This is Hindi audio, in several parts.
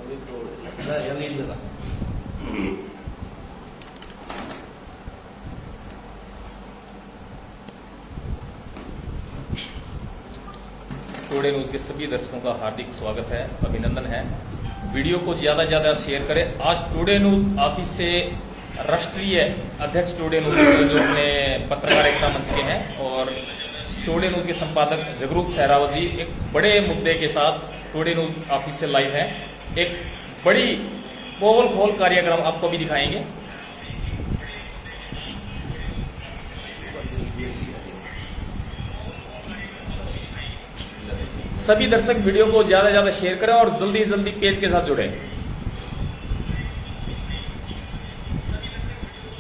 टुडे न्यूज के सभी दर्शकों का हार्दिक स्वागत है, अभिनंदन है। वीडियो को ज्यादा से ज्यादा शेयर करें। आज टुडे न्यूज ऑफिस से राष्ट्रीय अध्यक्ष टुडे न्यूज जो अपने पत्रकार एकता मंच के हैं और टुडे न्यूज के संपादक जगरूप सहरावत जी एक बड़े मुद्दे के साथ टुडे न्यूज ऑफिस से लाइव है। एक बड़ी पोल खोल कार्यक्रम आपको भी दिखाएंगे। सभी दर्शक वीडियो को ज्यादा से ज्यादा शेयर करें और जल्दी जल्दी पेज के साथ जुड़े।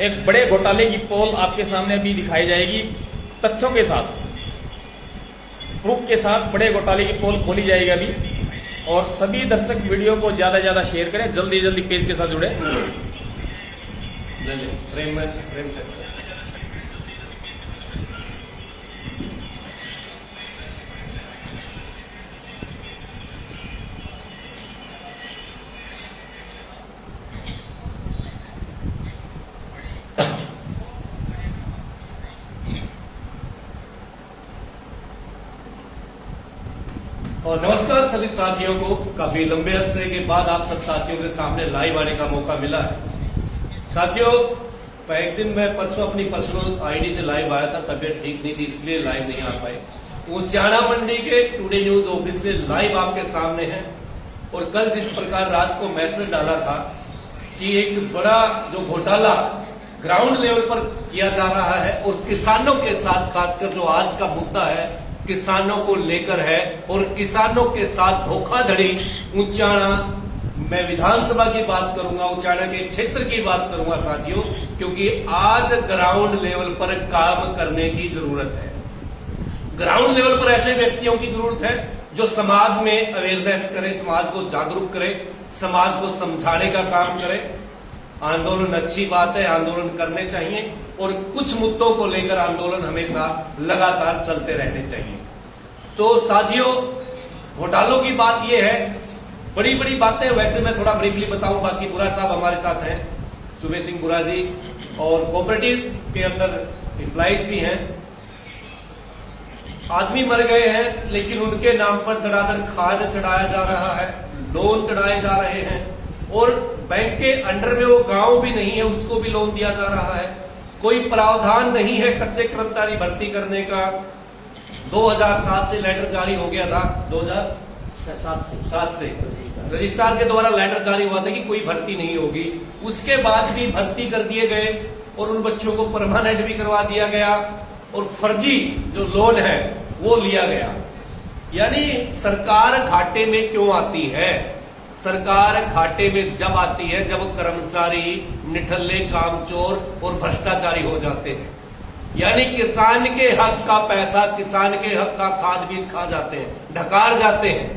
एक बड़े घोटाले की पोल आपके सामने अभी दिखाई जाएगी, तथ्यों के साथ, प्रूफ के साथ बड़े घोटाले की पोल खोली जाएगी अभी। और सभी दर्शक वीडियो को ज्यादा से ज्यादा शेयर करें, जल्दी जल्दी पेज के साथ जुड़े। फ्रेम से और नमस्कार सभी साथियों को। काफी लंबे अरसे के बाद आप सब साथियों के सामने लाइव आने का मौका मिला है। साथियों, एक दिन मैं परसों अपनी पर्सनल आईडी से लाइव आया था, तबीयत ठीक नहीं थी इसलिए लाइव नहीं आ पाए। उचाना मंडी के टुडे न्यूज ऑफिस से लाइव आपके सामने है। और कल जिस प्रकार रात को मैसेज डाला था कि एक बड़ा जो घोटाला ग्राउंड लेवल पर किया जा रहा है और किसानों के साथ, खासकर जो आज का मुद्दा है किसानों को लेकर है और किसानों के साथ धोखाधड़ी, उचाना, मैं विधानसभा की बात करूंगा, उचाना के क्षेत्र की बात करूंगा साथियों, क्योंकि आज ग्राउंड लेवल पर काम करने की जरूरत है। ग्राउंड लेवल पर ऐसे व्यक्तियों की जरूरत है जो समाज में अवेयरनेस करे, समाज को जागरूक करे, समाज को समझाने का काम करे। आंदोलन अच्छी बात है, आंदोलन करने चाहिए और कुछ मुद्दों को लेकर आंदोलन हमेशा लगातार चलते रहने चाहिए। तो साथियों, घोटालों की बात यह है, बड़ी बड़ी बातें वैसे मैं थोड़ा ब्रीफली बताऊं। बाकी बुरा साहब हमारे साथ हैं, सुबह सिंह बुरा जी, और कोऑपरेटिव के अंदर एम्प्लॉइज भी हैं। आदमी मर गए हैं लेकिन उनके नाम पर धड़ाधड़ खाद चढ़ाया जा रहा है, लोन चढ़ाए जा रहे हैं और बैंक के अंडर में वो गांव भी नहीं है, उसको भी लोन दिया जा रहा है। कोई प्रावधान नहीं है कच्चे कर्मचारी भर्ती करने का। 2007 से लेटर जारी हो गया था, 2007 से रजिस्ट्रार के द्वारा लेटर जारी हुआ था कि कोई भर्ती नहीं होगी। उसके बाद भी भर्ती कर दिए गए और उन बच्चों को परमानेंट भी करवा दिया गया और फर्जी जो लोन है वो लिया गया। यानी सरकार घाटे में क्यों आती है? सरकार घाटे में जब आती है जब कर्मचारी निठल्ले, कामचोर और भ्रष्टाचारी हो जाते हैं। यानी किसान के हक का पैसा, किसान के हक का खाद बीज खा जाते हैं, ढकार जाते हैं।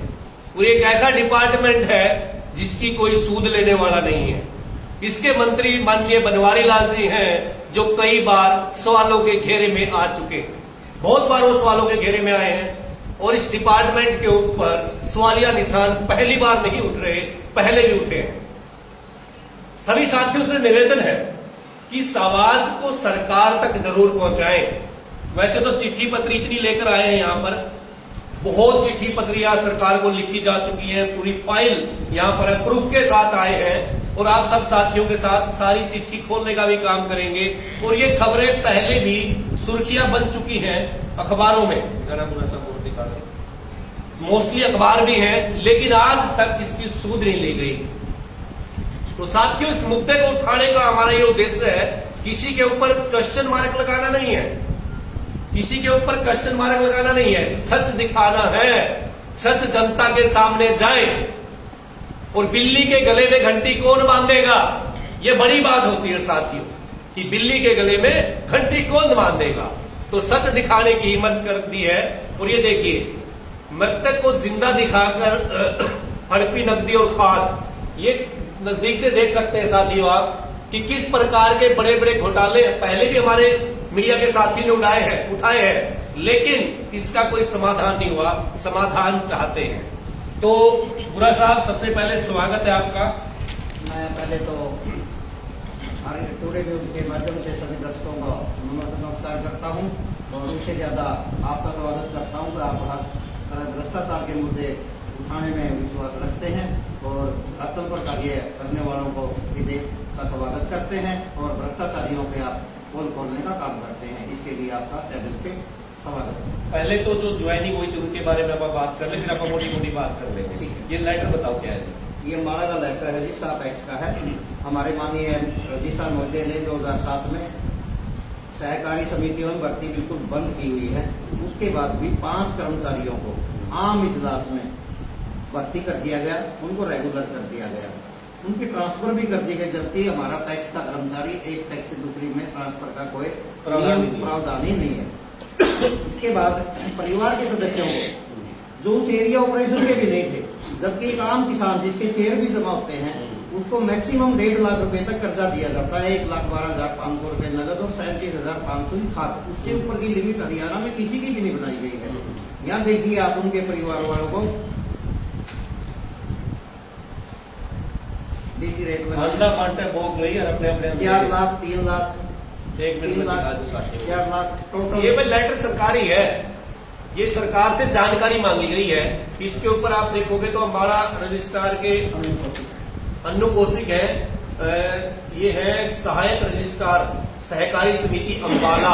और एक ऐसा डिपार्टमेंट है जिसकी कोई सूद लेने वाला नहीं है। इसके मंत्री माननीय बनवारी लाल जी हैं जो कई बार सवालों के घेरे में आ चुके हैं, बहुत बार वो सवालों के घेरे में आए हैं और इस डिपार्टमेंट के ऊपर सवालिया निशान पहली बार नहीं उठ रहे, पहले भी उठे हैं। सभी साथियों से निवेदन है कि इस आवाज को सरकार तक जरूर पहुंचाएं। वैसे तो चिट्ठी पत्री इतनी लेकर आए हैं, यहां पर बहुत चिट्ठी पत्रियां सरकार को लिखी जा चुकी हैं, पूरी फाइल यहां पर है, प्रूफ के साथ आए हैं और आप सब साथियों के साथ सारी चिट्ठी खोलने का भी काम करेंगे। और ये खबरें पहले भी सुर्खियां बन चुकी हैं अखबारों में, मोस्टली अखबार भी हैं, लेकिन आज तक इसकी सूद नहीं ली गई। तो साथियों, इस मुद्दे को उठाने का हमारा ये उद्देश्य है, किसी के ऊपर क्वेश्चन मार्क लगाना नहीं है, किसी के ऊपर क्वेश्चन मार्क लगाना नहीं है, सच दिखाना है। सच जनता के सामने जाए और बिल्ली के गले में घंटी कौन बांधेगा, ये बड़ी बात होती है साथियों, कि बिल्ली के गले में घंटी कौन बांधेगा। तो सच दिखाने की हिम्मत कर दी है। और ये देखिए, मृतक को जिंदा दिखाकर हड़पी नकदी और खाद, ये नजदीक से देख सकते हैं साथियों आप कि किस प्रकार के बड़े बड़े घोटाले पहले भी हमारे मीडिया के साथी ने उठाए हैं, लेकिन इसका कोई समाधान नहीं हुआ। समाधान चाहते हैं तो बुरा साहब, सबसे पहले स्वागत है आपका। मैं पहले तो टुडे न्यूज के माध्यम से सभी दर्शकों का नमस्कार करता हूं और उससे ज़्यादा आपका स्वागत करता हूं कि आप हर भ्रष्टाचार के मुद्दे उठाने में विश्वास रखते हैं और धरातल पर कार्य करने वालों को विधेयक का स्वागत करते हैं और भ्रष्टाचारियों के आप पोल खोलने का काम करते हैं। इसके लिए आपका तहे दिल से स्वागत है। पहले तो जो ज्वाइनिंग हुई थी उनके बारे में आप बात कर लें, फिर आप मोटी मोटी बात कर लेंगे। ठीक है। ये लेटर बताओ क्या है। ये हमारा का लेटर है रजिस्ट्रार टैक्स का है। हमारे माननीय रजिस्ट्रार महोदय ने 2007 में सहकारी समितियों में भर्ती बिल्कुल बंद की हुई है। उसके बाद भी 5 कर्मचारियों को आम इजलास में भर्ती कर दिया गया, उनको रेगुलर कर दिया गया, उनकी ट्रांसफर भी कर दी गई, जबकि हमारा टैक्स का कर्मचारी एक टैक्स से दूसरी में ट्रांसफर का कोई प्रावधान ही नहीं है। उसके बाद परिवार के सदस्यों को जो उस एरिया ऑपरेशन के भी नहीं थे, जबकि एक आम किसान जिसके शेयर भी जमा होते हैं उसको मैक्सिमम 1.5 लाख रुपए तक कर्जा दिया जाता है। 1,12,500 रुपए नगद और 37,500 ही खाद। उससे ऊपर की लिमिट हरियाणा में किसी की भी नहीं बनाई गई है। यहाँ देखिए आप उनके परिवार वालों को डीसी रेट मांझला फांटा भोग गई और अपने अपने 4 लाख 3 लाख 1 मिनट 3 में लाख बता दो साथियों। 4 लाख टोटल। ये भाई लेटर सरकारी है, ये सरकार से जानकारी मांगी गई है। इसके ऊपर आप देखोगे तो अम्बाड़ा रजिस्ट्रार के अन्नू कौशिक है, ये है सहायक रजिस्ट्रार सहकारी समिति अम्बाला,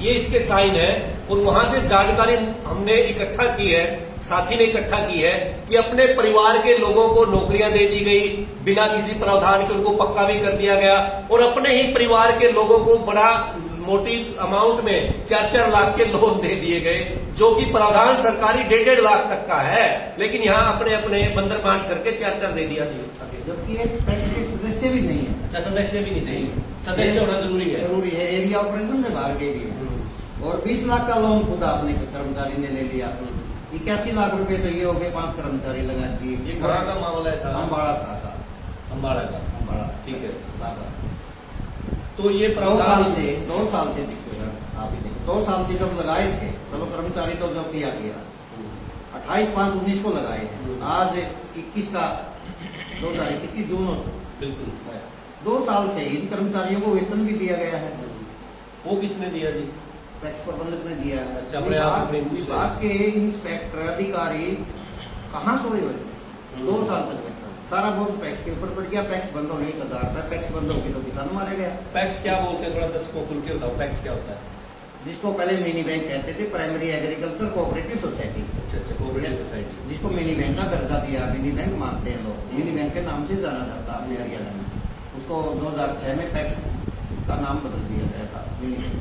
ये इसके साइन है। और वहां से जानकारी हमने इकट्ठा की है, साथी ने इकट्ठा की है कि अपने परिवार के लोगों को नौकरियां दे दी गई बिना किसी प्रावधान के, उनको पक्का भी कर दिया गया और अपने ही परिवार के लोगों को बड़ा मोटी अमाउंट में 4-4 लाख के लोन दे दिए गए, जो कि प्रावधान सरकारी 1.5 लाख तक का है, लेकिन यहाँ अपने अपने बंदर बांट करके 4-4 दे दिया। जबकि एक टैक्स के सदस्य भी नहीं है। अच्छा, सदस्य भी नहीं थे, सदस्य होना जरूरी है। जरूरी है, एरिया ऑपरेशन से बाहर के भी है। और 20 लाख का लोन खुद आपने कर्मचारी ने ले लिया। 81 लाख रुपए तो ये हो गए, 5 कर्मचारी लगा दिए। ये कहाँ का मामला है साहब? अम्बाड़ा साका। अम्बाड़ा का, अम्बाड़ा, ठीक है। साका। तो ये 2 साल से देखो सर, आप ही देखो 2 साल से जब लगाए थे, चलो कर्मचारी तो जब किया गया 28/5/19 को लगाए हैं। आज 21 का 2021 की जून हो, बिल्कुल 2 साल से इन कर्मचारियों को वेतन भी दिया गया है। वो किसने दिया जी? टैक्स प्रबंधक ने दिया है। अच्छा, अपने आप में विभाग के इंस्पेक्टर अधिकारी कहाँ सोए हुए? 2 साल तक वेतन, सारा बोझ टैक्स के ऊपर पड़ गया। टैक्स बंद होने का आधार पर टैक्स बंद होगी तो किसान मारे गया। पैक्स क्या बोलते हैं, थोड़ा दर्शकों खुल के बताओ, पैक्स क्या होता है? जिसको पहले मिनी बैंक कहते थे, प्राइमरी एग्रीकल्चर कोऑपरेटिव सोसाइटी। अच्छा, कोऑपरेटिव सोसाइटी, जिसको मिनी बैंक का दर्जा दिया, मिनी बैंक मानते हैं लोग, मिनी बैंक के नाम से जाना जाता है अपने हरियाणा में। उसको 2006 में टैक्स का नाम बदल दिया गया था।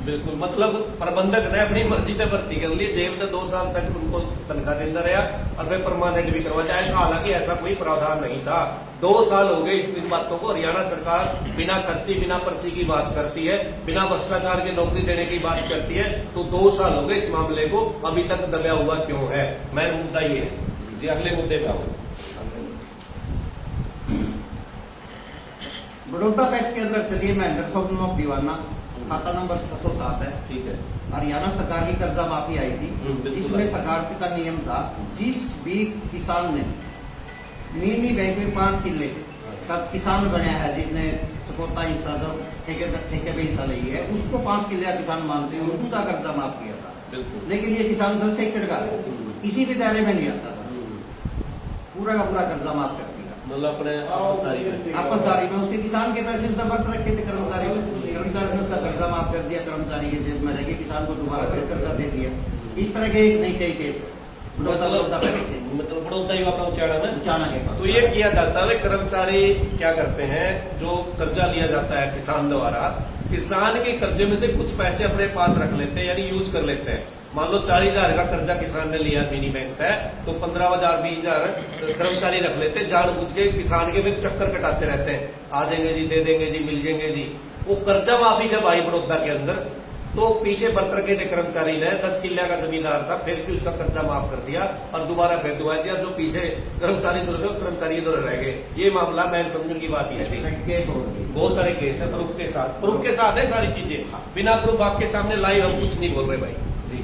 बिल्कुल, मतलब प्रबंधक ने अपनी मर्जी से भर्ती कर ली, जेब में 2 साल तक उनको तनख्वाह देता रहा और वे परमानेंट भी करवा जाए। हालांकि ऐसा कोई प्रावधान नहीं था। 2 साल हो गए इन बातों को। हरियाणा सरकार बिना खर्ची बिना पर्ची की बात करती है, बिना भ्रष्टाचार की नौकरी देने की बात करती है। तो 2 साल हो गए इस मामले को, अभी तक दबा हुआ क्यों है? मैं मुद्दा ये है जी। अगले मुद्दे पे आओ। बड़ौदा टैक्स के अंदर चलिए, महेंद्र स्वप्नोक दीवाना, खाता नंबर 607 है। ठीक है। हरियाणा सरकार की कर्जा माफी आई थी, बिल्कुल। जिसमें सरकार का नियम था, जिस भी किसान ने मिनी बैंक में 5 किले का किसान बना है, जिसने चकोता हिस्सा जो ठेके पे हिस्सा ली है, उसको 5 किले का किसान मानते हुए उनका कर्जा माफ किया था। बिल्कुल। लेकिन ये किसान 10 हेक्टेयर का किसी भी दायरे में नहीं आता था, पूरा का पूरा कर्जा माफ कर दिया। मतलब अपने आपसदारी में उसके किसान के पैसे उसने बर्त रखे थे, कर्मचारी ने उसका कर्जा माफ कर दिया, कर्मचारी के जेब में रह किसान को दोबारा फिर कर्जा दे दिया। इस तरह के एक नहीं कई केस मतलब बड़ौदा ही अपना उचाड़ा ना उचाना के पास। तो ये किया जाता है, कर्मचारी क्या करते हैं, जो कर्जा लिया जाता है किसान द्वारा, किसान के कर्जे में से कुछ पैसे अपने पास रख लेते हैं, यानी यूज कर लेते हैं। मान लो 40,000 का कर्जा किसान ने लिया मिनी बैंक है, तो 15,000 20,000 कर्मचारी रख लेते हैं, जानबूझ के किसान के फिर चक्कर कटाते रहते हैं, आ जाएंगे जी, दे देंगे जी, मिल जाएंगे जी। वो कर्जा माफी जब आई बड़ौदा के अंदर, तो पीछे बरत रखे थे कर्मचारी ने, 10 किले का जमींदार था, फिर भी उसका कर्जा माफ कर दिया और दोबारा फिर दुआ दिया। जो पीछे कर्मचारी कर्मचारी इधर रह गए। ये मामला मैं समझने की बात यह केस हो गई, बहुत सारे केस है प्रूफ के साथ है सारी चीजें। बिना प्रूफ आपके सामने लाइव हम कुछ नहीं बोल रहे भाई।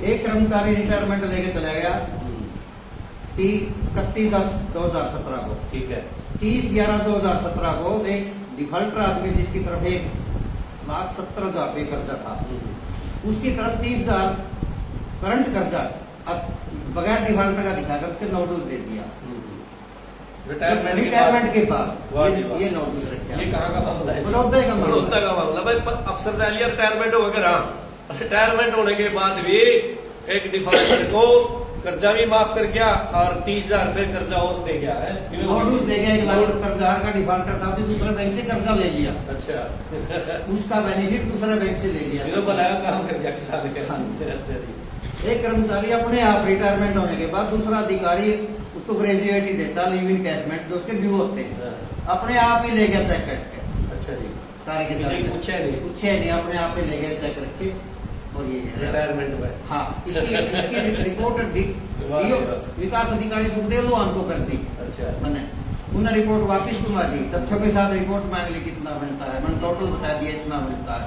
एक कर्मचारी रिटायरमेंट लेके चला गया, 31/10/2017 को। ठीक है। 30/11/2017 को एक डिफॉल्टर आदमी जिसकी तरफ 1,70,000 रुपये कर्जा था, उसकी तरफ 30,000 करंट कर्जा अब बगैर डिफॉल्टर का दिखाकर उसके नोटिस दे दिया। रिटायरमेंट के बाद ये नोटिस रखे। ये कहाँ का मामला है? बड़ौदा का मामला। बड़ौदा का मामला भाई, अफसर डालिया रिटायरमेंट हो गया। हाँ, रिटायरमेंट होने के बाद भी एक डिफॉल्टर को कर्जा भी माफ कर गया और 30,000 रुपये कर्जा और दे गया है। नोटिस दे गया। 1,70,000 का डिफॉल्टर था, दूसरे बैंक से कर्जा ले लिया। अच्छा। उसका बेनिफिट दूसरे बैंक से ले लिया। बनाया काम कर गया किसान के। हाँ। अच्छा जी। एक कर्मचारी अपने आप रिटायरमेंट होने के बाद दूसरा अधिकारी उसको ग्रेजुएटी देता, लीव इनकैशमेंट जो उसके ड्यू होते हैं, अपने आप ही ले गया चेक करके। अच्छा जी। सारे के सारे पूछे नहीं, अपने आप ही ले गया चेक रखे। और ये रिटायरमेंट में हाँ, इसकी रिपोर्ट विकास अधिकारी सुखदेव लोहान को कर दी। अच्छा। मैंने उन्हें रिपोर्ट वापस घुमा दी, तथ्यों के साथ रिपोर्ट मांग ली कितना मिलता है। मैंने टोटल बता दिया इतना मिलता है।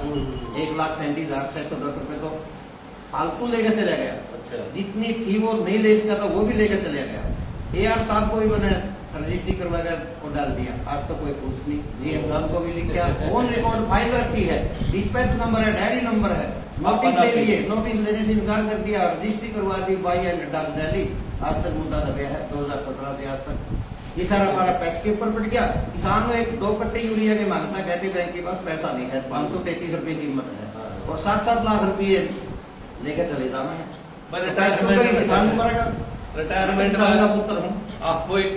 1,37,610 रुपये तो फालतू लेके चला गया। अच्छा। जितनी थी वो नहीं ले सका था, वो भी लेके चले गया। AR साहब को भी मैंने रजिस्ट्री करवाकर वो डाल दिया, आज तो कोई पूछ नहीं। GM साहब को भी लिखा, फोन रिकॉर्ड फाइल रखी है, डिस्पैच नंबर है, डायरी नंबर है। नोटिस ले लिए, नोटिस लेने से इनकार कर दिया, रजिस्ट्री करवा दी बाई एंड डाक जाली। आज तक मुद्दा दबा है 2017 से आज तक। ये सारा हमारा टैक्स के ऊपर पड़ गया। किसान में 2 कट्टे यूरिया के मांगता, कहते बैंक के पास पैसा नहीं है। 533 रुपये कीमत है और 7-7 लाख रुपये लेके चले जाना किसान मरेगा। रिटायरमेंट का पुत्र हूँ। आपको एक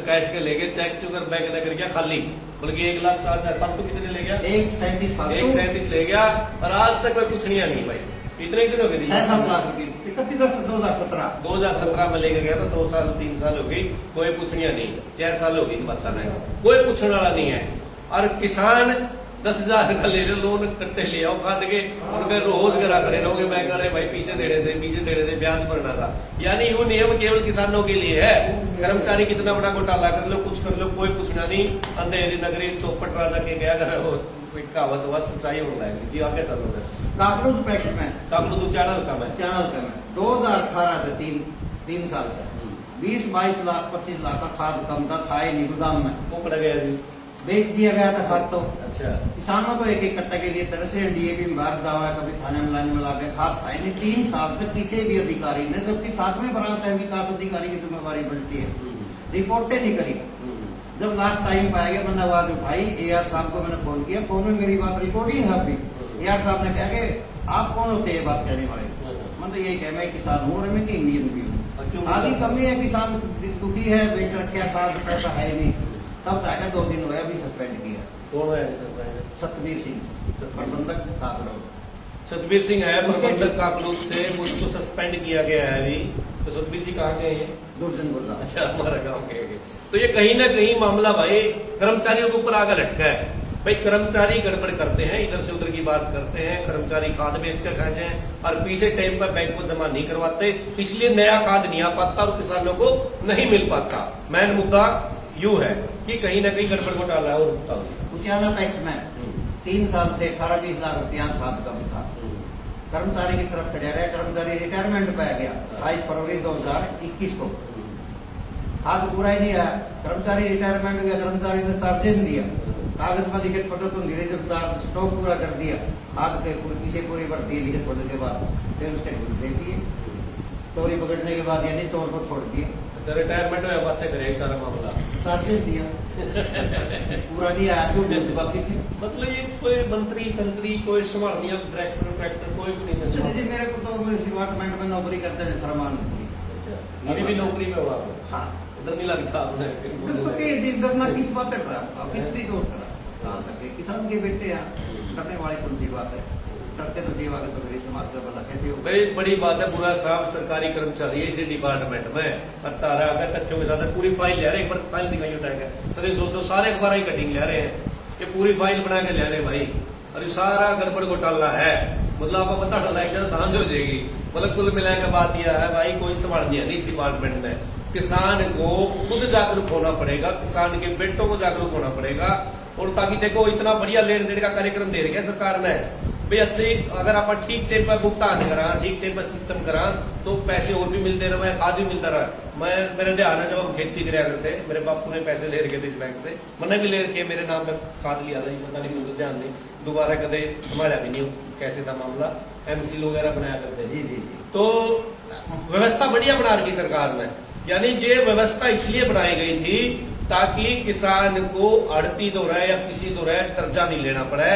काट के ले गए, चेक चुकर बैंक ने कर गया खाली, बल्कि 1,60,000 फालतू कितने ले गया? 1,37 ले गया और आज तक कोई पूछनिया नहीं भाई। इतने कितने हो गए? 6-7 लाख रुपये 2017 में लेके गया था। 2 साल 3 साल हो गई, कोई पूछनिया नहीं। 4 साल हो गई बताना, कोई पूछने वाला नहीं है। और किसान 10,000 का ले लोन करते ले आओ खाद के, उनके रोज करा खड़े रहोगे। मैं कह रहे भाई पीछे दे रहे थे, ब्याज भरना था। यानी वो नियम केवल किसानों के लिए है। कर्मचारी कितना बड़ा घोटाला कर लो, कुछ कर लो, कोई पूछना नहीं। अंधेरी नगरी चौपट राजा के गया कर कहावत हुआ, सच्चाई होता है जी। आगे चलो काकलूद पैक्स में काकलूद चैनल का मैं 2018 से 3 साल तक 20-22 लाख 25 लाख का खाद कम था ही नहीं गोदाम में। वो पड़ गया जी, बेच दिया गया था खाद। तो अच्छा, किसानों को एक कट्टा के लिए तरह से DAP में बाहर जावा है, कभी थाने में लाने में ला गए। खाद था ही नहीं 3 साल तक किसी भी अधिकारी ने, जबकि 7वें ब्रांच है विकास अधिकारी की जिम्मेवारी बनती है, रिपोर्टें नहीं करी। जब लास्ट टाइम पाया गया मैंने आवाज उठाई, AR साहब को मैंने फोन किया, फोन में मेरी बात रिकॉर्डिंग है अभी। AR साहब ने कहा कि आप कौन होते हैं बात कहने वाले? मैं तो यही कह, मैं किसान हूँ और मैं इंडियन भी हूँ। आधी कमी है, किसान दुखी है, बेच रखे खाद, पैसा है नहीं। तब तक 2 दिन हुआ, अभी सस्पेंड किया। कौन है? सतबीर सिंह प्रबंधक काकलूद। सतबीर सिंह है प्रबंधक काकलूद से, उसको सस्पेंड किया गया है अभी। तो सतबीर जी कहाँ गए हैं? दुर्जनपुर। अच्छा, हमारा गाँव के। तो ये कहीं ना कहीं मामला भाई कर्मचारियों के ऊपर आगे लटका है। भाई कर्मचारी गड़बड़ करते हैं, इधर से उधर की बात करते हैं। कर्मचारी खाद बेच कर खा जाए और पीछे टाइम पर बैंक को जमा नहीं करवाते, इसलिए नया खाद नहीं आ पाता और किसानों को नहीं मिल पाता। मेन मुद्दा यूं है कि कहीं ना कहीं गड़बड़ घोटाला और उचियाना पैक्स में 3 साल से 18-20 लाख रुपया खाद कम था। कर्मचारी की तरफ खड़े रहे, कर्मचारी रिटायरमेंट पे आ गया 28 फरवरी 2021 को। खाद पूरा ही नहीं आया, कर्मचारी रिटायरमेंट हो गया, कर्मचारी ने चार्जेस दिया, कागज में लिखित पत्र तो धीरे जब चार्ज स्टॉक पूरा कर दिया, खाद के पूरी भर दी लिखित पत्र के बाद, फिर उसके दे दिए। चोरी पकड़ने के बाद यानी चोर को छोड़ दिया। तो रिटायरमेंट में बात से करे सारा मामला चार्जेस दिया पूरा नहीं आया, जो बाकी थी। मतलब ये कोई मंत्री संतरी कोई संभाल दिया, डायरेक्टर कोई भी नहीं। जी मेरे को तो इस डिपार्टमेंट में नौकरी करते हैं, शर्मान अभी भी नौकरी में हुआ। हाँ, उधर नहीं लगता डरना किस बात है? कितनी दूर कहाँ तक किसान के बेटे हैं, डरने वाली कौन सी बात है? डरते तो जीवा तो मेरी समाज का भला कैसे हो? भाई बड़ी बात है, बुरा साहब सरकारी कर्मचारी है इसी डिपार्टमेंट में। 18 अगर तथ्यों के साथ पूरी फाइल ले रहे हैं, एक बार फाइल दिखाई उठाएगा तो सोचो सारे अखबार ही कटिंग ले रहे हैं, ये पूरी फाइल बना के ले रहे हैं भाई। और ये सारा गड़बड़ घोटाला है, मतलब आपको पता चला है सांझ हो जाएगी। मतलब कुल मिलाकर बात यह है भाई, कोई संभाल नहीं है इस डिपार्टमेंट में। किसान को खुद जागरूक होना पड़ेगा, किसान के बेटों को जागरूक होना पड़ेगा। और ताकि देखो इतना बढ़िया लेन देन का कार्यक्रम दे रही है सरकार ने, भाई अच्छे अगर आप ठीक टाइम पर भुगतान करा, ठीक टाइम पर सिस्टम करा, तो पैसे और भी मिलते रहे, खाद भी मिलता रहा। मैं मेरे ध्यान है जब हम खेती कराया करते, मेरे बापू ने पैसे ले रखे थे इस बैंक से, मैंने भी ले रखे, मेरे नाम पे खाद लिया था, पता नहीं मुझे ध्यान नहीं, दोबारा कदे संभाला भी नहीं कैसे था मामला, एमसील वगैरह बनाया करते। जी जी। तो व्यवस्था बढ़िया बना रखी सरकार ने, यानी ये व्यवस्था इसलिए बनाई गई थी ताकि किसान को आड़ती दौरान या किसी दौरान कर्जा नहीं लेना पड़े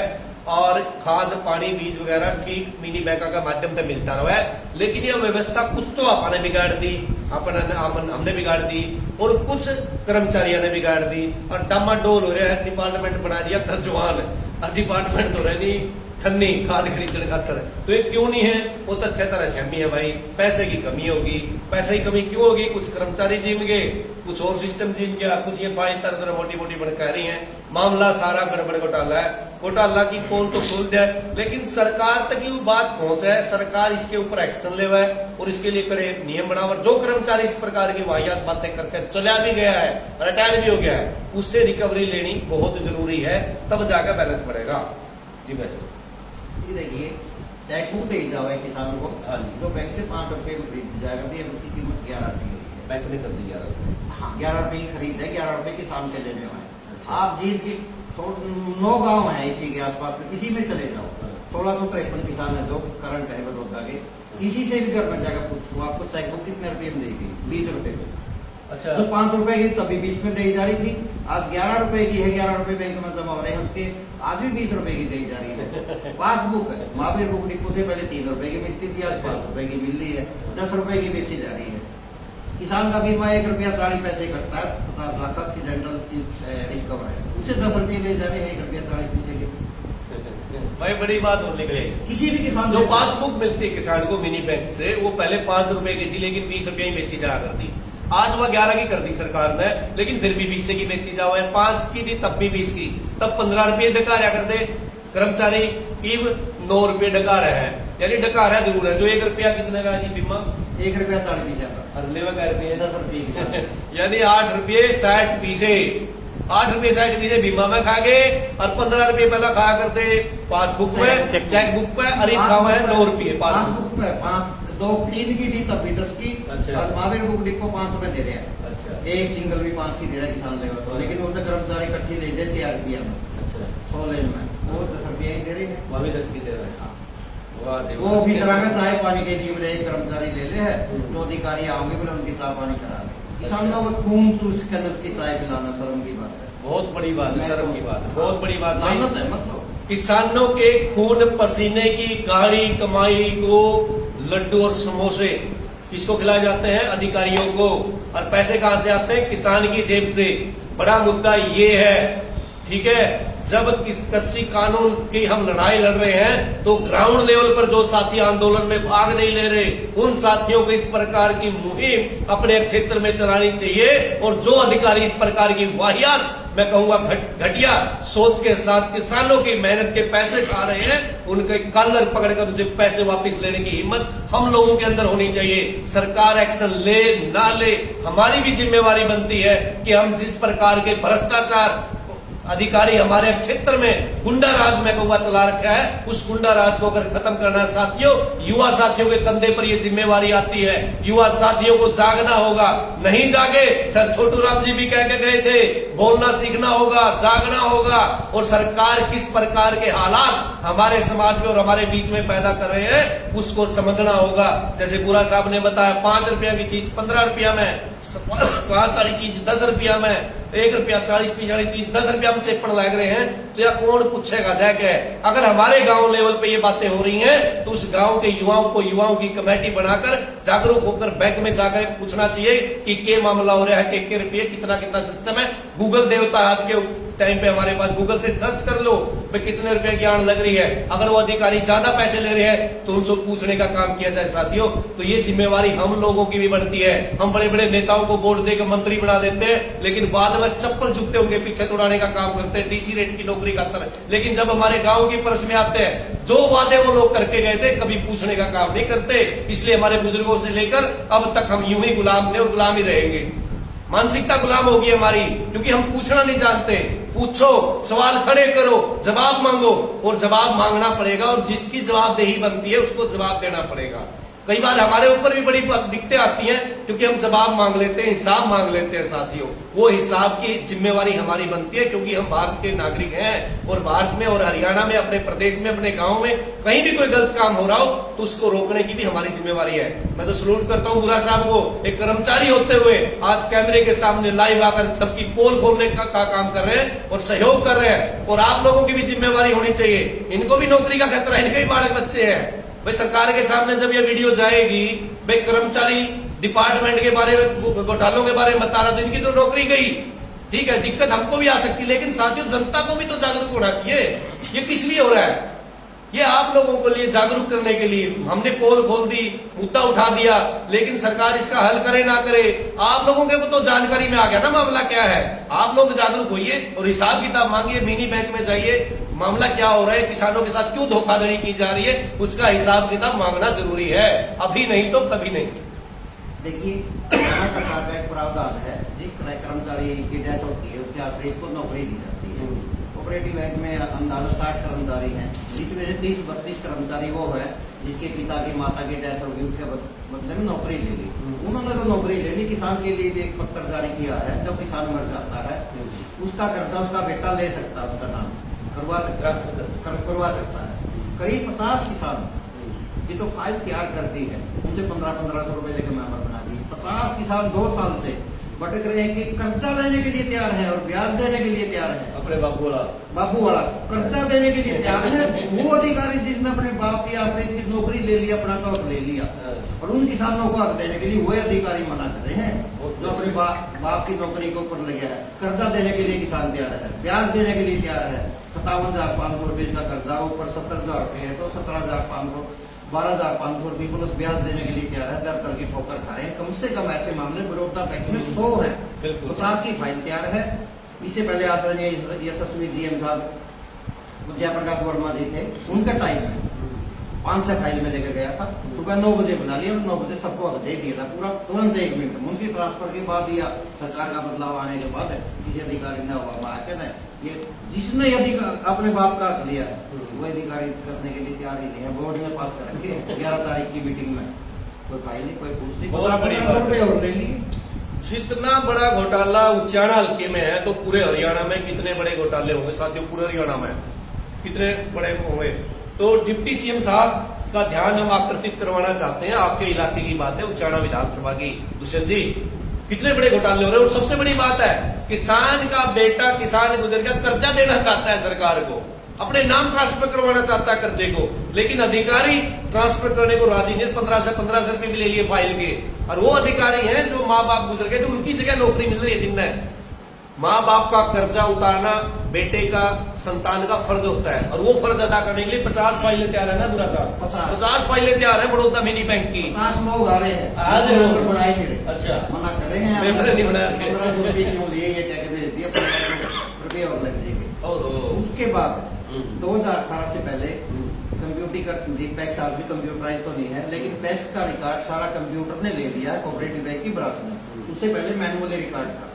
और खाद पानी बीज वगैरह ठीक मिनी बैंकों का माध्यम से मिलता रहा है। लेकिन यह व्यवस्था कुछ तो आपने बिगाड़ दी, हमने बिगाड़ दी और कुछ कर्मचारियों ने बिगाड़ दी और डामाडोल हो रहा है। डिपार्टमेंट बना दिया खर्चवान और डिपार्टमेंट हो रहा नहीं ठन्नी खाद खरीदने खातर। तो ये क्यों नहीं है? वो तो अच्छी तरह सहमी है भाई, पैसे की कमी होगी। पैसे की कमी क्यों होगी? कुछ कर्मचारी जीम गए, कुछ और सिस्टम जीम गया, कुछ ये पांच तरह मोटी मोटी भड़का रही है। मामला सारा गड़बड़ घोटाला है। घोटाला की कौन तो खोल दे, लेकिन सरकार तक ये बात पहुंचे, सरकार इसके ऊपर एक्शन ले और इसके लिए कड़े नियम बना। जो कर्मचारी इस प्रकार की वाहियात बातें करके चला भी गया है, रिटायर भी हो गया है, उससे रिकवरी लेनी बहुत जरूरी है, तब जाकर बैलेंस बढ़ेगा। जी भाई ये देखिए, चाहे खुद दे जाए किसानों को, हाँ जी। जो बैंक से 5 रुपए में खरीद जाएगा तो उसकी कीमत 11 रुपये है। बैंक ने कर दी 11। हाँ, 11 रुपए की खरीद है, 11 रुपए किसान से लेने वाले। आप जीत की 9 गांव है इसी के आसपास में, किसी में चले जाओ, 1653 किसान है जो करंट है बड़ौदा के, किसी से भी घर में जाकर पूछो, आपको चेकबुक कितने रुपए में देगी? 20 रुपए में। अच्छा, जो 5 रुपए की तभी 20 में दी जा रही थी, आज 11 रुपए की है, 11 रुपए बैंक में जमा हो रहे हैं उसके, आज भी 20 रुपए की दी जा रही है। पासबुक है, महावीर बुक डिपो से पहले 3 रुपए की मिलती थी, आज 5 रुपए की मिल रही है, 10 रुपए की बेची जा रही है। किसान का बीमा 1 रुपया 40 पैसे कटता है, 50 लाख का एक्सीडेंटल रिस्कवर है, उससे 10 रुपये ले जा रहे हैं, 1 रुपया 40 पैसे के। भाई बड़ी बात और निकले, किसी भी किसान जो पासबुक मिलती है किसान को मिनी बैंक से, वो पहले 5 रुपए की थी, लेकिन 20 रुपये ही बेची जाया करती। आज वह 11 की कर दी सरकार ने, लेकिन फिर भी 20 की बेची जाओ। 5 की थी तब भी 20 की, तब 15 रुपये डकारा कर दे कर्मचारी, इव 9 रुपये डकारा है, यानी डकारा जरूर है। जो 1 रुपया कितने का जी बीमा? 1 रुपया 40 पैसे का, हरले में कह रहे हैं 10 रुपये की यानी 8 रुपये 60 पैसे, 8 रुपये 60 पैसे बीमा में खा गए और 15 रुपये पहला खाया करते पासबुक में, चेकबुक पे, अरे खावा है 9 रुपये पासबुक पे। 3 की थी तब भी 10 की, अच्छा। और महावीर बुक डिपो 5 रुपए दे रहे हैं। अच्छा, एक सिंगल भी 5 की दे रहा है किसान लेगा तो, लेकिन उधर कर्मचारी इकट्ठी ले जाए 4 रुपया में, अच्छा, 100 लेन में, वो 10 रुपया ही दे रहे हैं। वह भी 10 की दे रहा है। वाह जी, वो भी कराकर चाय पानी के लिए बोले एक कर्मचारी ले ले है, हम्म। तो अधिकारी आओगे बोले उनकी चाय पानी करा ले। किसानों को खून चूस कर उसकी चाय पिलाना शर्म की बात है, बहुत बड़ी बात है, शर्म की बात है, बहुत बड़ी बात है। लानत है मतलब। किसानों के खून पसीने की गाढ़ी कमाई को लड्डू और समोसे किसको खिलाए जाते हैं? अधिकारियों को। और पैसे कहां से आते हैं? किसान की जेब से। बड़ा मुद्दा ये है, ठीक है, जब इस कृषि कानून की हम लड़ाई लड़ रहे हैं तो ग्राउंड लेवल पर जो साथी आंदोलन में भाग नहीं ले रहे, उन साथियों को इस प्रकार की मुहिम अपने क्षेत्र में चलानी चाहिए। और जो अधिकारी इस प्रकार की वाहियात, मैं कहूंगा घटिया सोच के साथ किसानों की मेहनत के पैसे खा रहे हैं, उनके कॉलर पकड़कर उनसे पैसे वापस लेने की हिम्मत हम लोगों के अंदर होनी चाहिए। सरकार एक्शन ले ना ले, हमारी भी जिम्मेवारी बनती है कि हम जिस प्रकार के भ्रष्टाचार अधिकारी हमारे क्षेत्र में गुंडा राज में कहूंगा चला रखा है, उस गुंडा राज को अगर खत्म करना है साथियों, युवा साथियों के कंधे पर यह जिम्मेवारी आती है। युवा साथियों को जागना होगा, नहीं जागे, सर छोटू राम जी भी कह के गए थे, बोलना सीखना होगा, जागना होगा। और सरकार किस प्रकार के हालात हमारे समाज में और हमारे बीच में पैदा कर रहे हैं, उसको समझना होगा। जैसे बुरा साहब ने बताया, 5 रुपया की चीज 15 रुपया में, 5 वाली चीज 10 रुपया में, 1 रुपया 40 पैसे वाली चीज 10 रुपया में चेपण लग रहे हैं, तो या कौन पूछेगा जाके? अगर हमारे गांव लेवल पे ये बातें हो रही हैं, तो उस गांव के युवाओं को युवाओं की कमेटी बनाकर जागरूक होकर बैंक में जाकर पूछना चाहिए कि क्या मामला हो रहा है, के रुपये कितना कितना सिस्टम है। गूगल देवता आज के टाइम पे हमारे पास, गूगल से सर्च कर लो भाई कितने रुपए की आड़ लग रही है। अगर वो अधिकारी ज्यादा पैसे ले रहे हैं तो उनसे पूछने का काम किया जाए साथियों। तो ये जिम्मेवारी हम लोगों की भी बनती है। हम बड़े बड़े नेताओं को वोट देकर मंत्री बना देते हैं, लेकिन बाद में चप्पल जूते उनके पीछे उड़ाने का काम करते हैं, डीसी रेट की नौकरी करते हैं। लेकिन जब हमारे गांव की परस में आते हैं, जो वादे वो लोग करके गए थे, कभी पूछने का काम नहीं करते। इसलिए हमारे बुजुर्गों से लेकर अब तक हम यूं ही गुलाम थे और गुलाम ही रहेंगे। मानसिकता गुलाम होगी हमारी, क्योंकि हम पूछना नहीं जानते। पूछो, सवाल खड़े करो, जवाब मांगो, और जवाब मांगना पड़ेगा, और जिसकी जवाबदेही बनती है उसको जवाब देना पड़ेगा। कई बार हमारे ऊपर भी बड़ी दिक्कतें आती हैं, क्योंकि हम जवाब मांग लेते हैं, हिसाब मांग लेते हैं साथियों। वो हिसाब की जिम्मेवारी हमारी बनती है, क्योंकि हम भारत के नागरिक हैं, और भारत में और हरियाणा में, अपने प्रदेश में, अपने गांव में कहीं भी कोई गलत काम हो रहा हो तो उसको रोकने की भी हमारी जिम्मेवारी है। मैं तो सलूट करता हूं बुरा साहब को, एक कर्मचारी होते हुए आज कैमरे के सामने लाइव आकर सबकी पोल खोलने का काम कर रहे हैं और सहयोग कर रहे हैं। और आप लोगों की भी जिम्मेवारी होनी चाहिए। इनको भी नौकरी का खतरा है, इनके भी बालक बच्चे हैं। भाई सरकार के सामने जब ये वीडियो जाएगी, भाई कर्मचारी डिपार्टमेंट के बारे में, घोटालों के बारे में बता रहा, तो इनकी तो नौकरी गई। ठीक है, दिक्कत हमको भी आ सकती है, लेकिन साथियों जनता को भी तो जागरूक होना चाहिए। ये किस लिए हो रहा है? ये आप लोगों को लिए जागरूक करने के लिए हमने पोल खोल दी, मुद्दा उठा दिया, लेकिन सरकार इसका हल करे ना करे, आप लोगों के तो जानकारी में आ गया ना मामला क्या है। आप लोग जागरूक होइए और हिसाब किताब मांगिए, मिनी बैंक में जाइए, मामला क्या हो रहा है, किसानों के साथ क्यों धोखाधड़ी की जा रही है, उसका हिसाब किताब मांगना जरूरी है। अभी नहीं तो कभी नहीं। देखिए, हरियाणा सरकार का एक प्रावधान है, जिस तरह कर्मचारी की डेथ होती है उसके आश्रित को नौकरी दी जाती है। कोऑपरेटिव बैंक में अंदाजा 60 कर्मचारी हैं, जिसमें से 30-32 कर्मचारी वो है जिसके पिता की माता की डेथ होगी, उसके बदले में नौकरी ले ली। उन्होंने तो नौकरी ले ली। किसान के लिए भी एक पत्र जारी किया है, जब किसान मर जाता है उसका कर्जा उसका बेटा ले सकता है, उसका नाम करवा सकता है। करीब 50 किसान ये तो फाइल तैयार कर दी है, उनसे 1500 रुपए लेकर मेंबर बना दी। 50 किसान 2 साल से भटक रहे हैं कि कर्जा लेने के लिए तैयार है और ब्याज देने के लिए तैयार है। अपने बाबू वाला कर्जा देने के लिए तैयार है। वो अधिकारी जिसने अपने बाप की आश्रित की नौकरी ले लिया, अपना तो ले लिया, और उन किसानों को हक देने के लिए वो अधिकारी मना कर रहे हैं जो अपने बाप की नौकरी के ऊपर लगे है। कर्जा देने के लिए किसान तैयार है, ब्याज देने के लिए तैयार है। 57,500 रुपए का कर्जा, ऊपर 70,000 रुपए है तो 17,500, 12,500 रुपए प्लस ब्याज देने के लिए तैयार है। दर दर की ठोकर खा रहे हैं। कम से कम ऐसे मामले विरोधता टैक्स में 100 है, 50 की फाइल तैयार है। इससे पहले आदरणीय यशस्वी जीएम साहब जयप्रकाश वर्मा जी थे, उनका टाइम है 5-6 फाइल में लेकर गया था। सुबह 9 बजे बना लिया और 9 बजे सबको दे दिया था पूरा, तुरंत 1 मिनट में। उनकी ट्रांसफर के बाद या सरकार का बदलाव आने के बाद किसी अधिकारी ने आके ना ये जिसने यदि अपने बाप का हक लिया है वो अधिकारी करने के लिए तैयार ही नहीं है। बोर्ड में पास करेंगे 11 तारीख की मीटिंग में, कोई फाइल नहीं, कोई कुछ नहीं, 1500 रुपए और ले लिए। जितना बड़ा घोटाला उच्चारण हल्के में है, तो पूरे हरियाणा में कितने बड़े घोटाले होंगे साथियों? पूरे हरियाणा में कितने बड़े होंगे? तो डिप्टी सीएम साहब का ध्यान हम आकर्षित करवाना चाहते हैं। आपके इलाके की बात है, उच्चारण विधानसभा की। दुष्यंत जी, कितने बड़े घोटाले हो रहे हैं। और सबसे बड़ी बात है, किसान का बेटा किसान गुजर गया, कर्जा देना चाहता है सरकार को, अपने नाम ट्रांसफर करवाना चाहता है कर्जे को, लेकिन अधिकारी ट्रांसफर करने को राजी नहीं। 1500 रुपए भी ले लिए फाइल के, और वो अधिकारी हैं जो माँ बाप गुजर गए, तो उनकी जगह नौकरी मिल रही है जिनमें। माँ बाप का कर्जा उतारना बेटे का, संतान का फर्ज होता है, और वो फर्ज अदा करने के लिए 50 फाइलें तैयार है ना दूरा साहब? 50 फाइलें तैयार है बड़ौदा मिनी बैंक की। 50 लोग आ रहे हैं, आज बनाए नहीं रहे। अच्छा, मना कर रहे हैं, 1500 रुपए क्यों लिए, ये क्या भेज दिया, 1500 रुपए और लग जाएंगे। उसके बाद 2018 से पहले कंप्यूटर पैक्स आज भी कंप्यूटराइज तो नहीं है, लेकिन पैक्स का रिकॉर्ड सारा कंप्यूटर ने ले लिया है कोऑपरेटिव बैंक की ब्रांच में। उससे पहले मैनुअली रिकॉर्ड था।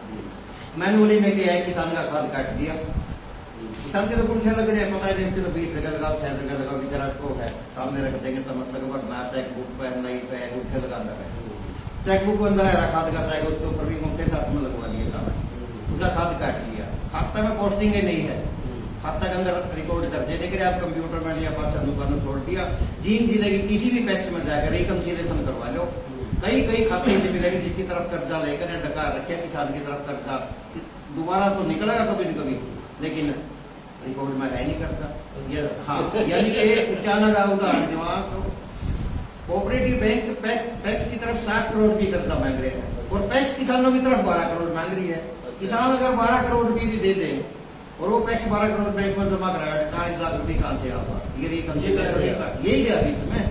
मैनुअली में क्या है, किसान का खाद काट दिया, किसान के तो गुंठे लग रहे हैं, पता नहीं इसके तो 20 जगह लगाओ, 6 जगह लगाओ, बेचारा को है सामने रख देंगे तमस्या के बाद ना चेकबुक पे नहीं पे गुंठे लगा रहे। चेकबुक अंदर है खाद का चेक, उसके ऊपर भी गुंठे साथ में लगवा लिए था, उसका खाद काट लिया। खाता में पोस्टिंग ही नहीं है, खाता के अंदर रिकॉर्ड दर्ज है, लेकिन आप कंप्यूटर में लिया, पास दुकानों छोड़ दिया। जींद जिले की किसी भी पैक्स में जाकर रिकंसिलेशन करवा लो। कई खाते से मिलेंगे जिसकी तरफ कर्जा लेकर डका रखे, किसान की तरफ कर्जा दोबारा तो निकलेगा कभी न कभी, लेकिन रिकॉर्ड में है नहीं कर्जा। हाँ, यानी कि अचानक उदाहरण देवा, कोऑपरेटिव बैंक पैक्स की तरफ 60 करोड़ की कर्जा मांग रहे हैं और पैक्स किसानों की तरफ 12 करोड़ मांग रही है। किसान अगर 12 करोड़ रुपये भी दे दें और वो पैक्स 12 करोड़ बैंक में जमा कराया, 40 लाख रुपये कहां से आगा? ये रिकंसिलेशन यही गया बीच में,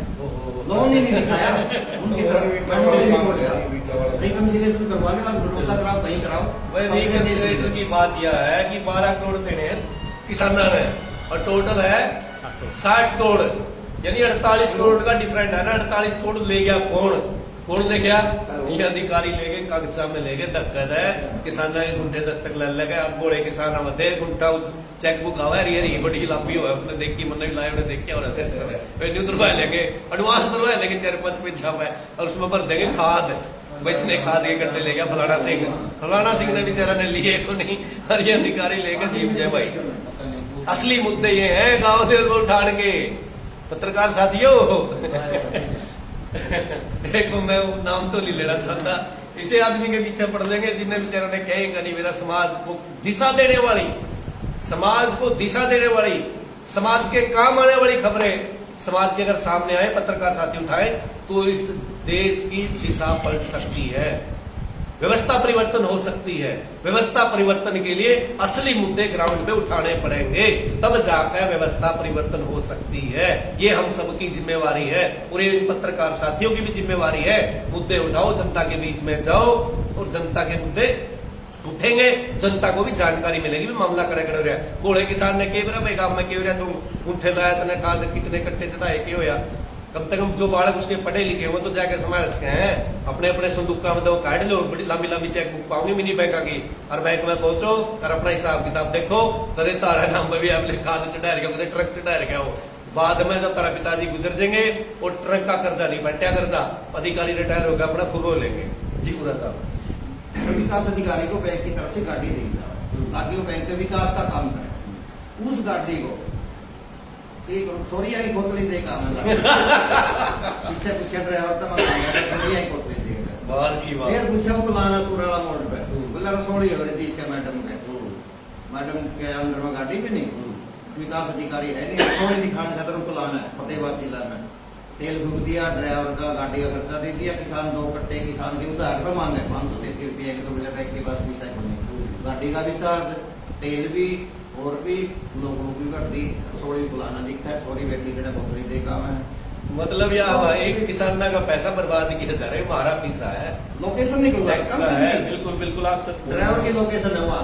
लोन ही नहीं दिखाया उनकी तरफ। रिकंसिलेशन करवा लो, बड़ौदा कराओ, कहीं कराओ। रिकंसिलेशन की बात यह है कि 12 करोड़ देने किसानों ने और टोटल है 60 करोड़, यानी 48 करोड़ का डिफरेंट है ना। 48 करोड़ ले गया कौन? कौन ले गया? ये अधिकारी ले गए, कागजा में ले गए, धक्का है किसान के गुंठे दस्तक ले लगे। अब गोड़े किसान आते गुंठा चेक बुक आवा ये बड़ी लंबी हो अपने देखी मन लाइव ने देखी और वेन्यू तुरवा लेंगे, एडवांस तुरवा लेंगे 4-5 पैसा में, और उसमें भर देंगे खाद। इतने खाद के कट्टे ले गया फलाना सिंह ने बेचारा ने लिए को नहीं, और ये अधिकारी लेके जीव जाए भाई। असली मुद्दे ये हैं गांव से उठाने के। पत्रकार साथियों एक तो मैं नाम तो नहीं लेना चाहता, इसे आदमी के पीछे पड़ देंगे जिन्हें बेचारा ने कहेंगे नहीं मेरा समाज को दिशा देने वाली, समाज को दिशा देने वाली, समाज के काम आने वाली खबरें समाज के अगर सामने आए, पत्रकार साथी उठाए, तो इस देश की दिशा पलट सकती है, व्यवस्था परिवर्तन हो सकती है। व्यवस्था परिवर्तन के लिए असली मुद्दे ग्राउंड पे उठाने पड़ेंगे, तब जाकर व्यवस्था परिवर्तन हो सकती है। ये हम सबकी जिम्मेवारी है, पूरे पत्रकार साथियों की भी जिम्मेवारी है। मुद्दे उठाओ, जनता के बीच में जाओ और जनता के मुद्दे उठेंगे, जनता को भी जानकारी मिलेगी भी मामला कड़े कड़े हो रहा है। घोड़े किसान ने कह रहा भाई गांव में कह रहा तुम उठे लाया तने खाद कितने कट्टे चढ़ाए के होया, कम से कम जो बालक उसके पढ़े लिखे हो तो जाके समझ सके हैं, अपने अपने संदूका में काट लो, बड़ी लंबी लंबी चेक बुक पाओगे मिनी बैंक की, और बैंक में पहुंचो और अपना हिसाब किताब देखो, कदे तारा नाम में भी आपने खाद चढ़ा रखे हो, कदे ट्रक चढ़ा रखे हो। बाद में जब तारा पिताजी गुजर जाएंगे और ट्रक का कर्जा नहीं बंटिया करता, अधिकारी रिटायर होगा अपना खुद हो लेंगे। जी पूरा साहब। विकास अधिकारी को बैंक की तरफ से गाड़ी दी जाए ताकि वो बैंक के विकास का काम करे। उस गाड़ी को एक सोरिया की खोतली दे काम पीछे पीछे ड्राइवर तक सोरिया की खोतली देगा, फिर पूछा वो लाना सूराला मोड़ पे बोला रसोड़ी हो रही थी मैडम के अंदर में गाड़ी भी नहीं, विकास अधिकारी है नहीं, रसोड़ी दिखाने खातर उनको लाना है फतेहाबाद जिला में। तेल फूक दिया, ड्राइवर का गाड़ी का खर्चा दे दिया, किसान 2 कट्टे किसान के उधार पे मांगे 533 रुपये के, तो बोले बैंक के पास पैसा को नहीं, गाड़ी का भी चार्ज, तेल भी और भी लोगों की भर्ती, रसोड़ी बुलाना दिखा है, सोरी बेटी के बकरी देखा मैं। मतलब यह भाई किसान का पैसा बर्बाद किया जा रहा है, हमारा पैसा है, लोकेशन निकल है। बिल्कुल बिल्कुल आप सच, ड्राइवर की लोकेशन है वहाँ।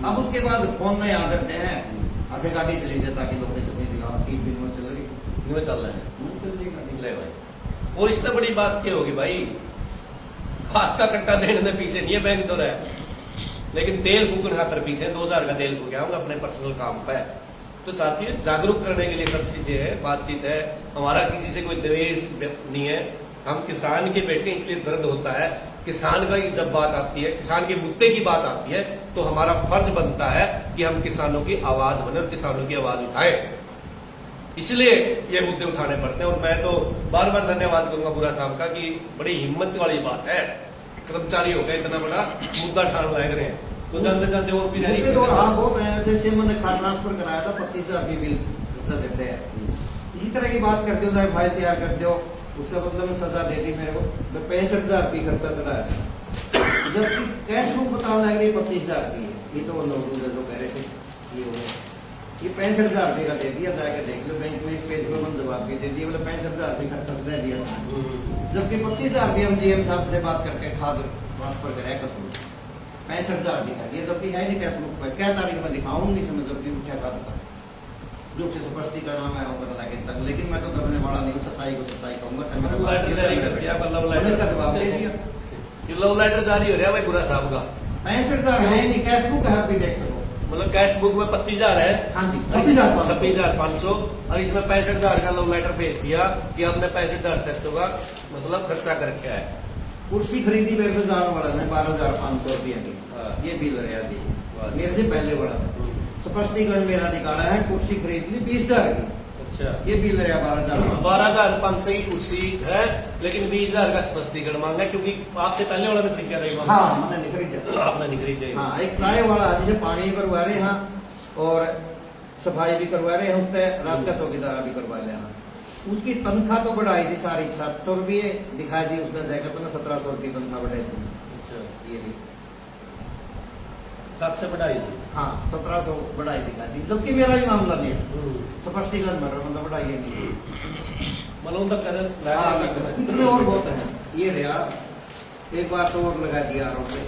अब उसके बाद फोन में यहाँ करते हैं, अब गाड़ी चली जाए ताकि लोकेशन नहीं दिखा, 3 दिन में चल रही चल रहा है भाई। और इससे बड़ी बात क्या होगी भाई, खाद का कट्टा देने में पीछे नहीं है बैंक तो रहा, लेकिन तेल फूकने खातर पीछे 2000 का तेल फूक आऊंगा अपने पर्सनल काम पे। तो साथियों जागरूक करने के लिए सब चीजें है, बातचीत है, हमारा किसी से कोई द्वेष नहीं है, हम किसान के बेटे इसलिए दर्द होता है। किसान का जब बात आती है, किसान के मुद्दे की बात आती है, तो हमारा फर्ज बनता है कि हम किसानों की आवाज बने और किसानों की आवाज उठाएं, इसलिए ये मुद्दे उठाने पड़ते हैं। और मैं तो बार बार धन्यवाद करूंगा बुरा साहब का कि बड़ी हिम्मत वाली बात है, कर्मचारी हो गए इतना बड़ा मुद्दा ठान लग रहे हैं, तो जानते जानते और भी नहीं तो हाँ बहुत है। जैसे मैंने खाद ट्रांसफर कराया था 25,000 की बिल देते हैं, इसी तरह की बात कर दो, फाइल तैयार कर दो, उसका बदले में सजा दे दी मेरे को, मैं 65,000 की खर्चा चढ़ाया था, जबकि कैश बुक बताना लग रही 25,000 की है। ये तो नोट जो कह रहे थे ये 65,000 रुपये का दे दिया, जाके देख लो बैंक में, इस पेज को हम जवाब भी दे दिया, बोले 65,000 रुपये खर्चा दे दिया, जबकि 25,000 रुपये हम GM साहब से बात करके खाद ट्रांसफर कराया कसूर 65,000 दिखा दिया, जबकि है नहीं कैश बुक पर, क्या तारीख में दिखाऊं नहीं समझ, जबकि उठा खाद था जो से स्पष्टीकरण मैं होगा लगे तक, लेकिन मैं तो दबने वाला नहीं, सच्चाई को सच्चाई कहूंगा। इसका जवाब दे दिया, लव लेटर जारी हो रहा है भाई बुरा साहब का। 65,000 है नहीं, कैश बुक है, आप भी देख सको, मतलब कैश बुक में 25,000 है, हाँ जी 26,500, और इसमें 65,000 का लव लेटर भेज दिया कि हमने 65,000 से होगा, मतलब खर्चा करके आए। कुर्सी खरीदी मेरे से जाने वाला ने 12,500 रुपये की, ये बिल रहा जी मेरे से पहले वाला स्पष्टीकरण मेरा निकाला है, कुर्सी खरीद ली 20,000 की, अच्छा ये बिल रहा 12,500 की कुर्सी है, लेकिन 20,000 का स्पष्टीकरण मांगा, क्योंकि आपसे पहले वाला में खरीदा रही। हाँ मैंने नहीं खरीदा, आपने नहीं खरीदा। हाँ एक चाय वाला जिसे पानी करवा रहे हैं और सफाई भी करवा रहे हैं, उससे रात का चौकीदारा भी करवा ले, उसकी तनख्वाह तो बढ़ाई थी सारी 700 रुपये दिखाई दी उसने, जगह तो 1700 रुपये तनख्वाह बढ़ाई थी। अच्छा ये भी 7 से बढ़ाई थी, हाँ 1700 बढ़ाई दिखा दी, जबकि मेरा भी मामला नहीं है, स्पष्टीकरण मर रहा मतलब बढ़ाइए नहीं, कुछ भी और बहुत है। ये रहा एक बार तो और लगा दिया आरोप पे,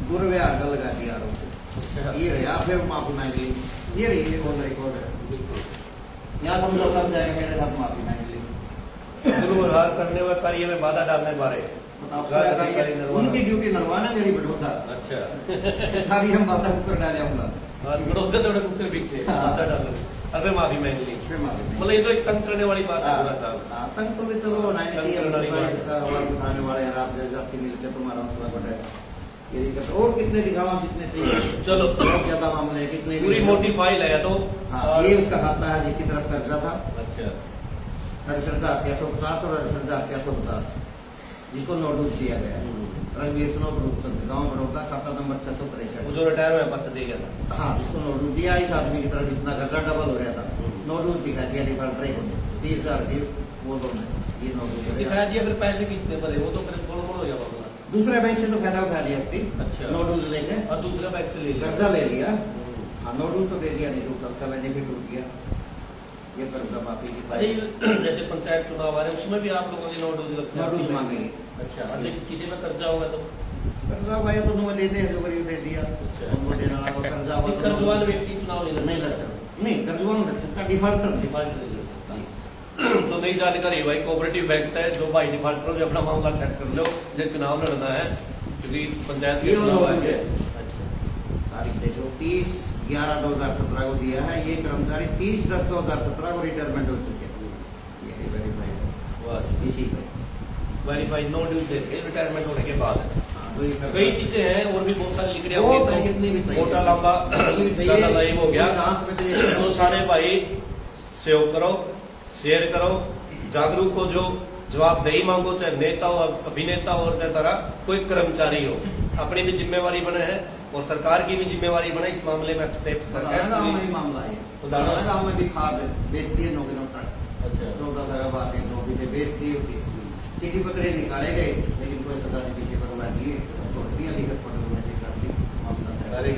दुर्व्यवहार का लगा दिया आरोप पे, ये रहा फिर माफी मांग ली, ये रही ये ऑन रिकॉर्ड है। बिल्कुल यहाँ समझौता हो जाएगा, मेरे साथ माफी मांग ली। दुर्व्यवहार करने व कार्य में बाधा डालने बारे अफसर अधिकारी उनकी ड्यूटी नरवाना मेरी बढ़ोता अच्छा खाली हम बाधा ऊपर डाले होगा गड़ोदे थोड़े कुत्ते पीछे हाँ। बाधा डालने अरे माफी मांग ली फिर माफी मांग मतलब ये तो एक तंग करने वाली बात है पूरा साहब। हाँ, तंग तो भी चलो होना ही चाहिए, तंग करने वाली एक्सरसाइज बात का आवाज उठाने वाले हैं आप जैसे, आपकी मिलकर तुम्हारा हौसला बढ़ेगा। ये दिक्कत और कितने दिखावा जितने चाहिए, चलो बहुत ज्यादा मामले हैं, कितने भी पूरी हैं। मोटी फाइल है तो हाँ, और- ये उसका खाता है जिसकी तरफ कर्जा था, अच्छा 68,650 और 68,650 जिसको नोटिस दिया गया है। रणवीर स्नोक रूपचंद, गाँव बड़ौदा, खाता नंबर 663। वो जो रिटायर में पास दे गया था। हाँ, जिसको नोटिस दिया, इस आदमी की तरफ इतना कर्जा डबल हो रहा था, नोटिस दिखा दिया डिफॉल्टर को 30,000 की वो दोनों ये नोटिस दिखाया जी अगर पैसे किसने भरे वो तो फिर बोलो बोलो जाओ अपना। दूसरे बैंक से तो फायदा उठा लिया उसकी, अच्छा। नोटिस लेके और दूसरा बैंक से ले लिया कर्जा ले लिया। हाँ, नोटिस तो दे दिया नहीं छूटा, उसका बेनिफिट उठ गया, ये कर्जा माफी की अच्छा ये जैसे पंचायत चुनाव आ रहे हैं उसमें भी आप लोगों ने नोटिस मांगेंगे। अच्छा और जब किसी में कर्जा होगा तो कर्जा भाई तो नुआ देते हैं, जो गरीब दे दिया अच्छा। उनको देना है, वो कर्जा हुआ तो कर्जवान व्यक्ति चुनाव नहीं लड़ सकता, नहीं कर्जवान लड़ सकता, डिफॉल्टर नहीं। डिफॉल्ट नहीं ले सकता। तो नई जानकारी है भाई, कोऑपरेटिव बैंक है जो भाई डिफॉल्टर जो अपना मामला सेट कर लो जो चुनाव लड़ना है क्योंकि पंचायत के ये वो चुनाव नोटिस आएंगे। है। अच्छा तारीख देखो 30/11/2017 को दिया है, ये कर्मचारी 30/10/2017 को रिटायरमेंट हो चुके हैं, ये वेरीफाइड वाह इसी पे। वेरीफाइड नो ड्यू दे के रिटायरमेंट होने के बाद हाँ, तो ये कई चीजें हैं और भी बहुत सारी लिख रही बहुत है, कितनी भी चाहिए। मोटा लंबा कितनी भी चाहिए। ज्यादा लाइव हो गया जांच में तो ये- तो सारे भाई सेव करो, शेयर करो, जागरूक हो, जो जवाबदेही मांगो, चाहे नेता हो, अभिनेता हो और चाहे तरह कोई कर्मचारी हो, अपनी भी जिम्मेवारी बने है और सरकार की भी जिम्मेवारी बने इस मामले में स्टेप्स उदाहरण गाँव में ही मामला है, उदाहरण गाँव में भी खाद बेचती है नौकरियों तक अच्छा 14 बात है, जो भी बेचती होती, चिट्ठी पत्र निकाले गए लेकिन कोई सजा नहीं पीछे करवा दिए, छोड़ दिया, लिखत पढ़ में से कर दी मामला से। अरे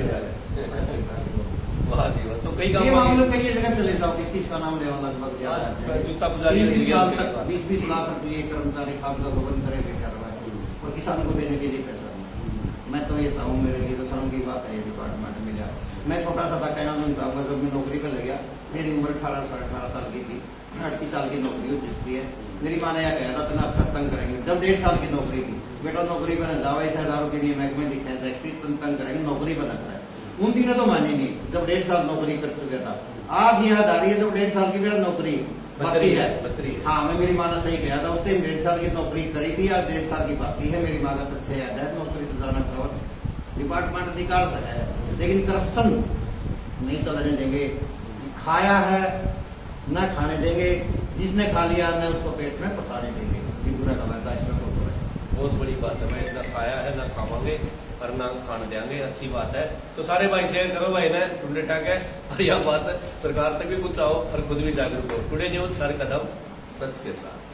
वाह जी वाह। तो कई ये काम मामले कई जगह चले जाओ, किस किस का नाम लेवा लगभग ज्यादा है। जूता पुजारी 3 साल के तक बाद। 20-20 लाख रुपये कर्मचारी खाद का भवन करे बेकार हुआ है और किसान को देने के लिए पैसा नहीं। मैं तो ये चाहूँ, मेरे लिए तो शर्म की बात है ये डिपार्टमेंट में जा, मैं छोटा सा था कहना नहीं चाहूँगा, जब मैं नौकरी पर लग गया मेरी उम्र 18 साल की थी, 38 साल की नौकरी हो चुकी है। मेरी माँ ने यह कहा था तना अफसर तंग करेंगे, जब 1.5 साल की नौकरी थी, बेटा नौकरी पर जावा इस हजारों के लिए महकमे दिखे सेक्रेटरी तंग करेंगे, नौकरी पर न कराए। उनकी ने तो मानी नहीं, जब 1.5 साल नौकरी कर चुका था। आज याद आ रही है जब 1.5 साल की मेरा नौकरी बाकी है। हाँ, मैं मेरी माँ ने सही कहा था, उस टाइम 1.5 साल की नौकरी करी थी, आज 1.5 साल की बाकी है। मेरी माँ का तथ्य याद है, नौकरी तो जाना चाहिए, डिपार्टमेंट निकाल सका है, लेकिन करप्शन नहीं चलने देंगे। खाया है न खाने देंगे, जिसने खा लिया न उसको पेट में पसाने देंगे, ये बुरा कमाई का इसमें तो है। बहुत बड़ी बात है भाई, ना खाया है ना खावांगे और ना खाने देंगे, अच्छी बात है। तो सारे भाई शेयर करो भाई ना टुडे टैग है और यह बात सरकार तक भी कुछ आओ और खुद भी जागरूक हो। टुडे न्यूज सर कदम सच के साथ।